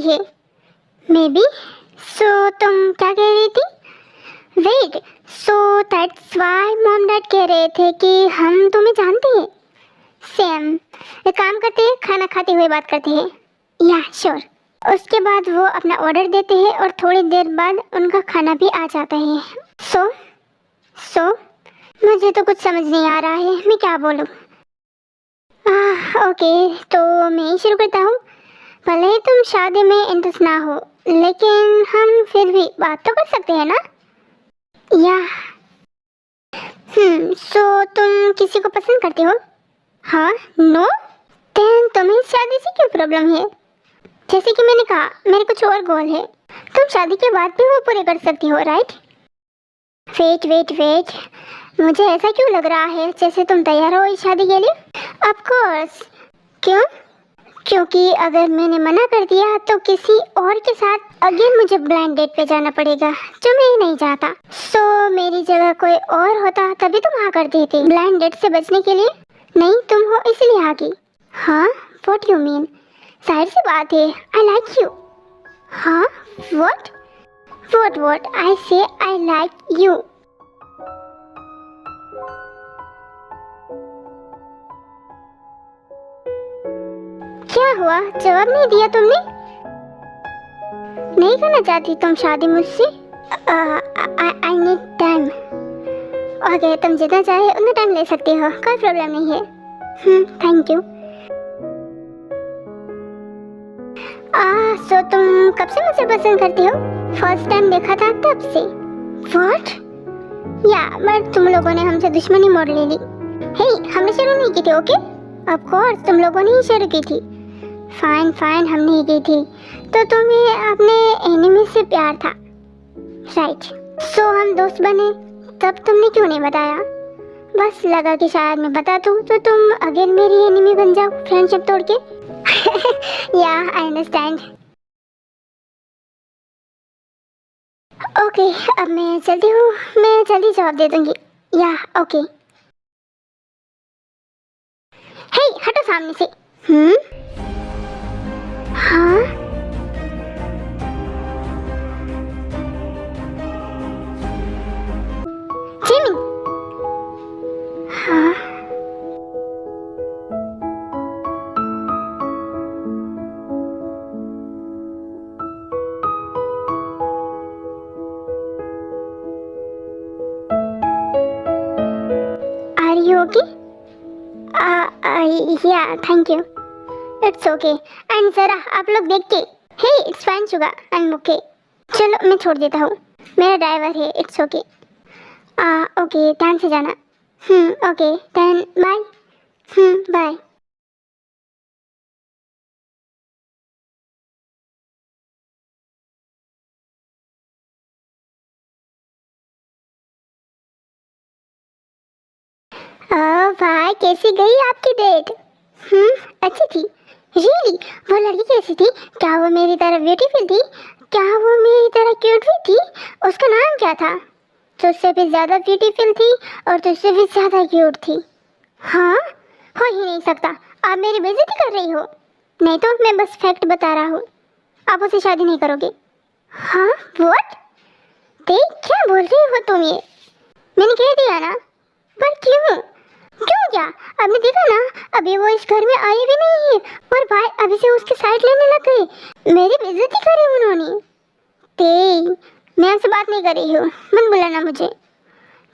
रही है। May be. सो तुम क्या कह रही थी? Wait, so that's why mom dad कह रहे थे कि हम तुम्हें जानते हैं। सेम। एक काम करते हैं, खाना खाते हुए बात करते हैं। या श्योर। उसके बाद वो अपना ऑर्डर देते हैं और थोड़ी देर बाद उनका खाना भी आ जाता है। सो मुझे तो कुछ समझ नहीं आ रहा है, मैं क्या बोलूँ। ओके, तो मैं ही शुरू करता हूँ। भले ही तुम शादी में इंटरेस्ट ना हो, लेकिन हम फिर भी बात तो कर सकते हैं ना? या सो तुम किसी को पसंद करते हो? हाँ? नो? देन तुम्हें शादी से क्यों प्रॉब्लम है? जैसे कि मैंने कहा, मेरे कुछ और गोल है। तुम शादी के बाद भी वो पूरे कर सकती हो, राइट? वेट, मुझे ऐसा क्यों लग रहा है जैसे तुम तैयार हो इस शादी के लिए? Of course. क्यों? क्योंकि अगर मैंने मना कर दिया तो किसी और के साथ अगेन मुझे ब्लाइंड डेट पे जाना पड़ेगा, जो मैं नहीं चाहता। सो मेरी जगह कोई और होता तभी तुम हाँ कर देती ब्लाइंड डेट से बचने के लिए। नहीं, तुम हो इसलिए हाँ की। हाँ? What you mean? जाहिर सी बात है, आई लाइक यू। हाँ? व्हाट? आई से आई लाइक यू। क्या हुआ, जवाब नहीं दिया तुमने? नहीं करना चाहती तुम शादी मुझसे? I need time. ओके, तुम जितना चाहे उतना टाइम ले सकती हो, कोई प्रॉब्लम नहीं है। Thank you. सो तुम कब से मुझे पसंद करती हो? फर्स्ट टाइम देखा था तब से। व्हाट? या बट तुम लोगों ने हमसे दुश्मनी मोड़ ले ली। हे, हमने शुरू नहीं की थी, ओके? ऑफ कोर्स तुम लोगों ने ही शुरू की थी। फाइन, हमने ही की थी। तो तुम्हें अपने एनिमी से प्यार था, राइट? सो हम दोस्त बने, तब तुमने क्यों नहीं बताया? बस लगा कि शायद मैं बता दूं तो तुम अगेन मेरी एनिमी बन जाओ, फ्रेंडशिप तोड़ के। या आई अंडरस्टैंड। ओके, अब मैं चलती हूँ, मैं जल्दी जवाब दे दूंगी। या ओके। हे, हटो सामने से। हाँ? जिमिन। हाँ? Are you okay? Yeah thank you. It's okay. And जरा आप लोग देख के। Hey, it's fine Suga, I am okay. चलो मैं छोड़ देता हूँ, मेरा ड्राइवर है, इट्स ओके। ओके, ध्यान से जाना। Okay, then bye. बाय। भाई, कैसी गई आपकी डेट? अच्छी थी। रियली? वो लड़की कैसी थी? क्या वो मेरी तरह ब्यूटीफुल थी? क्या वो मेरी तरह क्यूट भी थी? उसका नाम क्या था? तुझसे भी ज्यादा ब्यूटीफुल थी और तुझसे भी ज्यादा क्यूट थी। हाँ? हो ही नहीं सकता, आप मेरी बेइज्जती कर रही हो। नहीं तो मैं बस फैक्ट बता रहा हूँ, आप उससे शादी नहीं करोगे। हाँ? व्हाट? देख, क्या बोल रही हो तुम ये? मैंने कह दिया ना। पर क्यों? क्यों क्या? आपने देखा ना, अभी वो इस घर में आई भी नहीं है और भाई अभी से उसके साइड लेने लग गए। मेरी बेइज्जती करी उन्होंने। ते, मैं आपसे बात नहीं कर रही हूँ, मत बुलाना मुझे।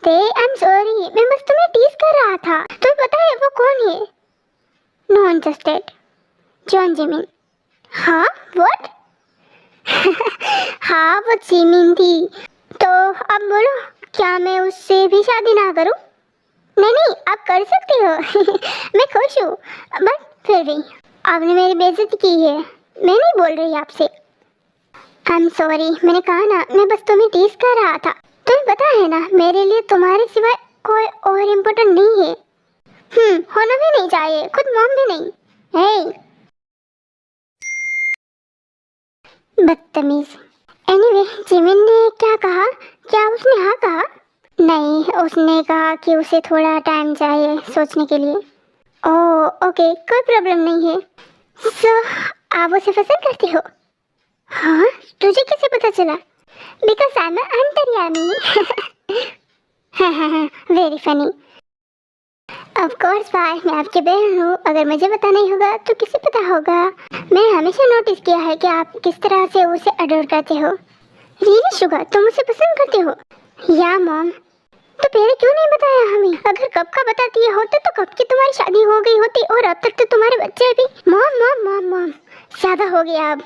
ते, आई एम सॉरी, मैं बस तुम्हें टीज कर रहा था। तुम्हें पता है वो कौन है? No interested. John Jimin. हाँ? व्हाट? हाँ, वो जिमिन थी। तो अब बोलो, क्या मैं उससे भी शादी ना करूं? नहीं, आप कर सकते हो। मैं खुश हूँ, बट फिर भी आपने मेरी बेइज्जती की है। मैं नहीं बोल रही आपसे। आई एम सॉरी, मैंने कहा ना, मैं बस तुम्हें टीज कर रहा था। तुम्हें पता है ना, मेरे लिए तुम्हारे सिवाय कोई और इम्पोर्टेंट नहीं है। होना भी नहीं चाहिए, खुद मॉम भी नहीं। हे, बदतमीज। एनीवे, जिमिन ने क्या कहा? क्या उसने हाँ कहा? नहीं, उसने कहा कि उसे थोड़ा टाइम चाहिए सोचने के लिए। ओह ओके, कोई प्रॉब्लम नहीं है। सो आप उसे पसंद करती हो? हाँ, तुझे कैसे पता चला? बिकॉज आई एम अंतर्यामी। हाँ, वेरी फनी। ऑफ कोर्स भाई, मैं आपकी बहन हूँ, अगर मुझे पता नहीं होगा तो किसे पता होगा। मैं हमेशा नोटिस किया है कि आप किस तरह से उसे अडोर करते हो। रियली शुगर, तुम उसे पसंद करते हो? या मॉम, तो पहले क्यों नहीं बताया हमें? अगर कब का बताती होते तो कब की तुम्हारी शादी हो गई होती और अब तक तो तुम्हारे बच्चे भी। मॉम मॉम मॉम मॉम, ज्यादा हो गया अब।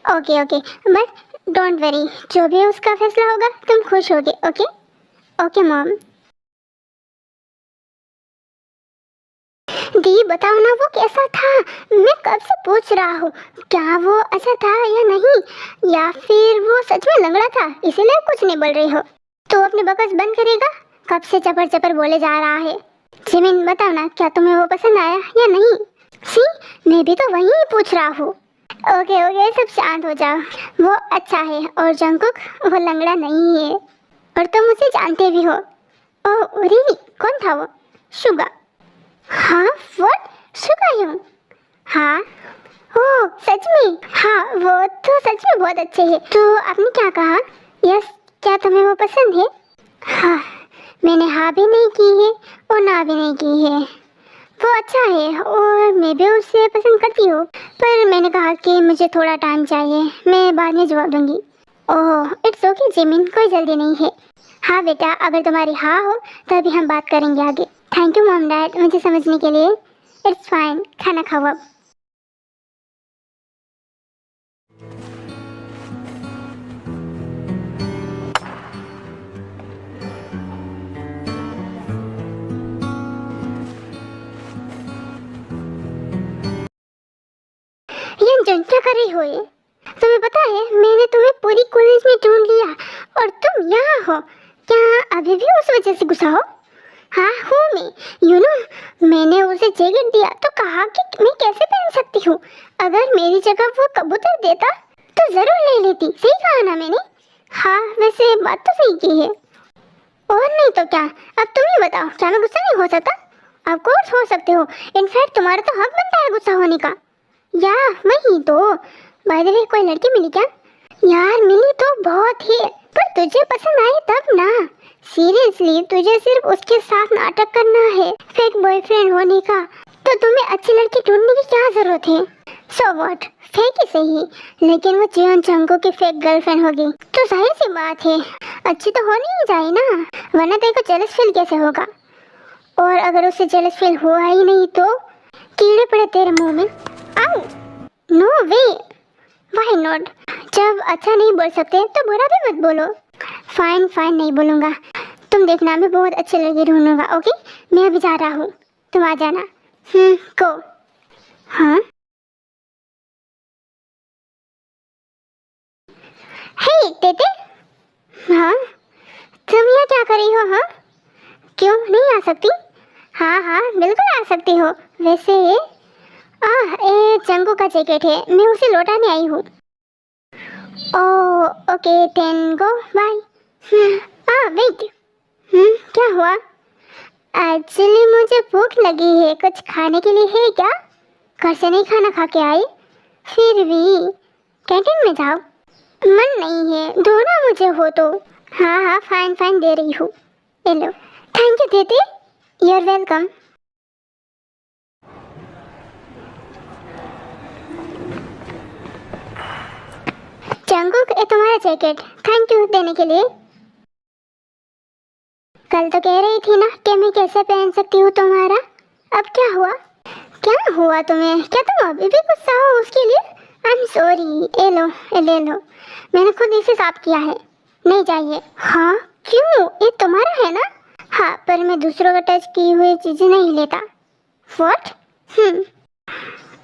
Okay okay, but don't worry, जो भी उसका फैसला होगा तुम खुश होगे। Okay okay mom. दी बताओ ना, वो कैसा था? मैं कब से पूछ रहा हूँ, क्या वो अच्छा था या नहीं, या फिर वो सच में लंगड़ा था इसीलिए कुछ नहीं बोल रही हो? तो अपने बकवास बंद करेगा? कब से चपर चपर बोले जा रहा है। जिमिन बताओ ना, क्या तुम्हें वो पसंद आया या नहीं? सी, मैं भी तो वही पूछ रहा हूँ। ओके ओके, सब शांत हो जाओ। वो अच्छा है और जंकुक वो लंगड़ा नहीं है, और तुम उसे जानते भी हो। ओह रियली, कौन था वो? शुगा। हाँ व्हाट, शुगा यूं? हाँ। ओह सच में? हाँ, वो तो सच में बहुत अच्छे हैं। तो आपने क्या कहा? यस, क्या तुम्हें वो पसंद है? हाँ, मैंने हाँ भी नहीं की है और ना भी नहीं की है। वो अच्छा है और मैं भी उसे पसंद करती हूँ, पर मैंने कहा कि मुझे थोड़ा टाइम चाहिए, मैं बाद में जवाब दूंगी। ओह इट्स ओके जिमिन, कोई जल्दी नहीं है। हाँ बेटा, अगर तुम्हारी हाँ हो तभी हम बात करेंगे आगे। थैंक यू मॉम डैड मुझे समझने के लिए। इट्स फाइन, खाना खाओ अब। यंजन, क्या कर रही हो ये? तुम्हें पता है मैंने तुम्हें पूरी कॉलेज में ढूंढ लिया और तुम यहाँ हो। क्या अभी भी उस वजह से गुस्सा हो? हाँ हूँ मैं। यू नो, मैंने उसे जैकेट दिया तो कहा कि मैं कैसे पहन सकती हूँ। अगर मेरी जगह वो कबूतर देता तो जरूर ले लेती। सही कहा ना मैंने? हाँ वैसे बात तो सही की है। और नहीं तो क्या। अब तुम ही बताओ, क्या मैं गुस्सा नहीं हो सकता? ऑफ कोर्स हो सकते हो। इनफैक्ट तुम्हारा तो हक बनता है गुस्सा होने का। या वही तो। बाय द वे, कोई लड़की मिली क्या? यार मिली तो बहुत है, पर तुझे पसंद आई तब ना। सीरियसली, तुझे सिर्फ उसके साथ नाटक करना है फेक बॉयफ्रेंड होने का। तो तुम्हें अच्छी लड़की ढूंढने की क्या जरूरत है? सो व्हाट, फेक ही सही, लेकिन वो जियोन चंगो की फेक गर्लफ्रेंड होगी तो जाहिर सी बात है अच्छी तो होनी ही चाहिए ना, वरना तेरे को जेलस फील कैसे होगा? और अगर उसे जेलस फील हुआ ही नहीं तो कीड़े पड़े तेरे मुंह में। आओ, नो वे, व्हाई नॉट? जब अच्छा नहीं बोल सकते तो बुरा भी मत बोलो। फाइन फाइन, नहीं बोलूँगा। तुम देखना, मैं बहुत अच्छे लड़के ढूंढूंगा। ओके, मैं अभी जा रहा हूँ, तुम आ जाना। को। हाँ हे तेते। हाँ, तुम यहाँ क्या कर रही हो? हाँ, क्यों नहीं आ सकती? हाँ हाँ बिल्कुल आ सकती हो। वैसे ये चंगू का जैकेट है, मैं उसे लौटाने आई हूँ। Oh okay then go bye. Wait. क्या हुआ? एक्चुअली मुझे भूख लगी है, कुछ खाने के लिए है क्या? घर से नहीं खाना खा के आई? फिर भी कैंटीन में जाओ। मन नहीं है, दो ना मुझे हो तो। हाँ हाँ फाइन फाइन, दे रही हूँ। ले लो। थैंक यू दीदी, यू आर वेलकम। जंगुक, ये तुम्हारा जैकेट, थैंक यू देने के लिए। कल तो कह रही थी ना कि मैं कैसे पहन सकती हूँ तुम्हारा, अब क्या हुआ? क्या हुआ तुम्हें? क्या तुम अभी भी गुस्सा हो उसके लिए? I am sorry. ये लो, ये ले लो, मैंने खुद इसे साफ किया है। नहीं चाहिए। हाँ क्यों, ये तुम्हारा है ना? हाँ, पर मैं दूसरों का टच की हुई चीजें नहीं लेता। What?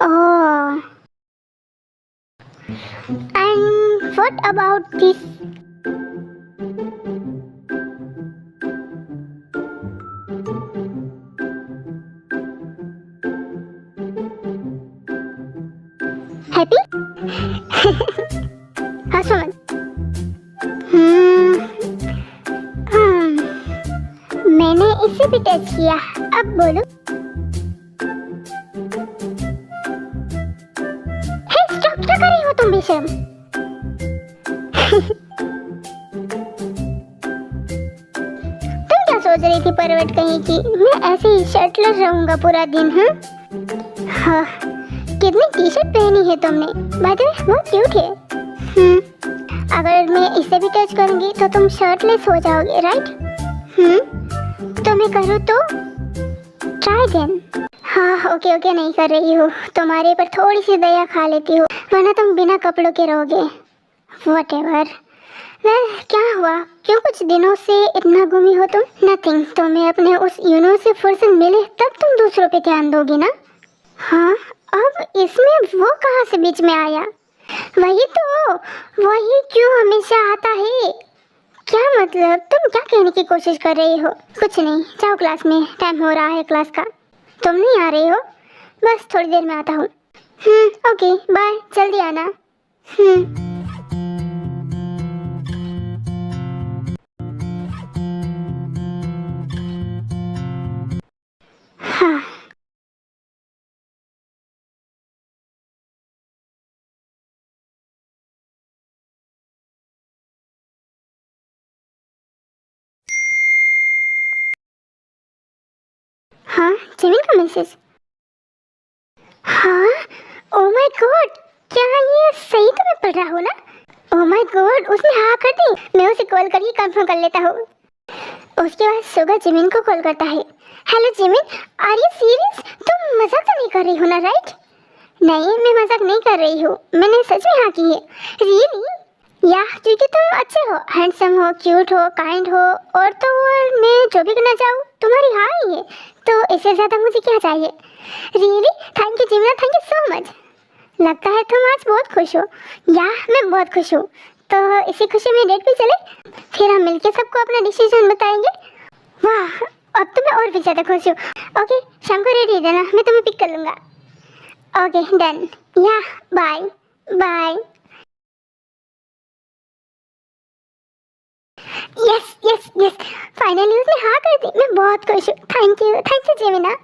Oh, and what about this? Happy? हाँ समझ। हम्म, मैंने इसे भी टच किया, अब बोलो। हे बेशर्म। तुम क्या सोच रही थी परवट कहीं की? मैं ऐसे ही शर्टलेस रहूंगा पूरा दिन? हाँ, कितनी टी शर्ट पहनी है तुमने? बाय द वे बहुत क्यूट है। अगर मैं इसे भी टच करूंगी तो तुम शर्टलेस हो जाओगे, राइट? तो मैं करूँ तो? Try then. हाँ ओके ओके, नहीं कर रही हूँ। तुम्हारे पर थोड़ी सी दया खा लेती हूँ, वरना तुम बिना कपड़ों के रहोगे। व्हाटएवर। क्या हुआ? क्यों कुछ दिनों से इतना गुमी हो तुम? नथिंग। तुम्हें अपने उस यूनो से फुर्सत मिले तब तुम दूसरों पे ध्यान दोगी ना? हाँ, अब इसमें वो कहाँ से बीच में आया? वही तो, वही क्यों हमेशा आता है? क्या मतलब? तुम क्या कहने की कोशिश कर रही हो? कुछ नहीं, जाओ क्लास में, टाइम हो रहा है क्लास का। तुम नहीं आ रही हो? बस थोड़ी देर में आता हूँ। ओके बाय, जल्दी आना। हाँ। हाँ, जिमिन का मैसेज। हाँ, ओ माय गॉड, क्या ये सही तो मैं पढ़ रहा हूँ ना? ओ माय गॉड, उसने हाँ कर दी। मैं उसे कॉल करके कंफर्म कर लेता हूँ। उसके बाद सुगा जिमिन को कॉल करता है। Hello Jimin, are you serious? तुम मजाक तो नहीं कर रही हो ना, राइट? नहीं, मैं मजाक नहीं कर रही हूँ, मैंने सच में हाँ की है। रियली? या क्योंकि तुम अच्छे हो, हैंडसम हो, क्यूट हो, काइंड हो, और तो और मैं जो भी करना चाहूँ तुम्हारी हाँ ही है, तो इससे ज़्यादा मुझे क्या चाहिए? रियली? थैंक यू जिमिना, थैंक यू सो मच। लगता है तुम आज बहुत खुश हो। या मैं बहुत खुश हूँ। तो इसी खुशी में डेट पे चले, फिर हम मिलके सबको अपना डिसीजन बताएंगे। वाह, अब तो मैं और भी ज़्यादा खुश हूँ। ओके, शाम को रेडी देना, मैं तुम्हें पिक कर लूँगा। Okay done. Yeah bye bye. Yes yes yes, finally उसने हाँ कर दी। मैं बहुत खुश हूँ। Thank you जिमिना।